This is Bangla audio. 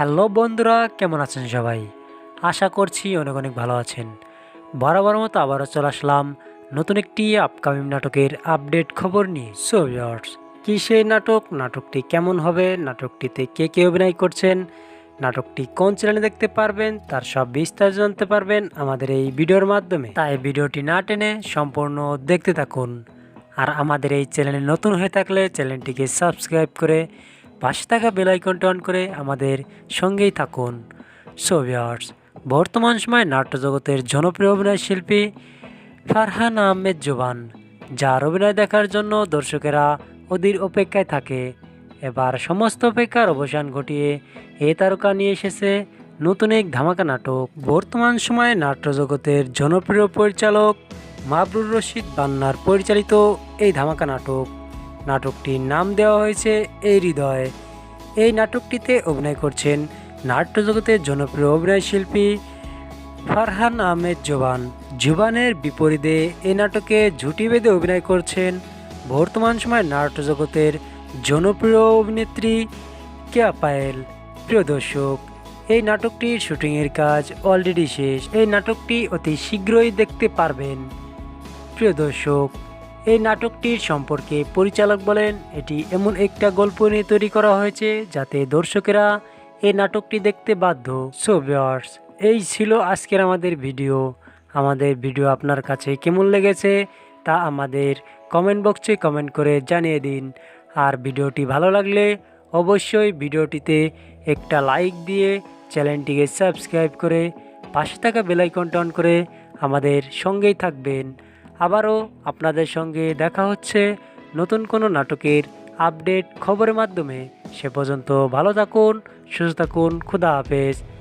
হ্যালো বন্ধুরা, কেমন আছেন সবাই? আশা করছি অনেক অনেক ভালো আছেন। বরাবর মতো আবারও চলে আসলাম নতুন একটি আপকামিং নাটকের আপডেট খবর নিয়ে। সো ভিউয়ার্স, কি সেই নাটক, নাটকটি কেমন হবে, নাটকটিতে কে কে অভিনয় করছেন, নাটকটি কোন চ্যানেলে দেখতে পারবেন, তার সব বিস্তারিত জানতে পারবেন আমাদের এই ভিডিওর মাধ্যমে। তাই ভিডিওটি না টেনে সম্পূর্ণ দেখতে থাকুন। আর আমাদের এই চ্যানেলে নতুন হয়ে থাকলে চ্যানেলটিকে সাবস্ক্রাইব করে পাশে থাকা বেল আইকনটি অন করে আমাদের সঙ্গেই থাকুন। সো ভিউয়ার্স, বর্তমান সময়ে নাট্য জগতের জনপ্রিয় অভিনয় শিল্পী ফারহান আহমেদ জোবান, যার অভিনয় দেখার জন্য দর্শকেরা অধীর অপেক্ষায় থাকে। এবার সমস্ত অপেক্ষার অবসান ঘটিয়ে এ তারকা নিয়ে এসেছে নতুন এক ধামাকা নাটক। বর্তমান সময়ে নাট্য জগতের জনপ্রিয় পরিচালক মাবরুর রশিদ বান্নার পরিচালিত এই ধামাকা নাটকটির নাম দেওয়া হয়েছে এই হৃদয়। এই নাটকটিতে অভিনয় করছেন নাট্য জগতের জনপ্রিয় অভিনয় শিল্পী ফারহান আহমেদ জোবান। জুবানের বিপরীতে এই নাটকে জুটি বেঁধে অভিনয় করছেন বর্তমান সময় নাট্য জগতের জনপ্রিয় অভিনেত্রী কেয়া পায়েল। প্রিয় দর্শক, এই নাটকটির শুটিংয়ের কাজ অলরেডি শেষ। এই নাটকটি অতি শীঘ্রই দেখতে পারবেন। প্রিয় দর্শক, এই নাটকটির সম্পর্কে পরিচালক বলেন, এটি এমন একটা গল্প নিয়ে তৈরি করা হয়েছে যাতে দর্শকেরা এই নাটকটি দেখতে বাধ্য। সো ভিউয়ার্স, এই ছিল আজকের আমাদের ভিডিও। আমাদের ভিডিও আপনার কাছে কেমন লেগেছে তা আমাদের কমেন্ট বক্সে কমেন্ট করে জানিয়ে দিন। আর ভিডিওটি ভালো লাগলে অবশ্যই ভিডিওটিতে একটা লাইক দিয়ে চ্যানেলটিকে সাবস্ক্রাইব করে পাশে থাকা বেল আইকনটা অন করে আমাদের সঙ্গেই থাকবেন। আবারও আপনাদের সঙ্গে দেখা হচ্ছে নতুন কোনো নাটকের আপডেট খবরের মাধ্যমে। সে পর্যন্ত ভালো থাকুন, সুস্থ থাকুন, খুদা হাফেজ।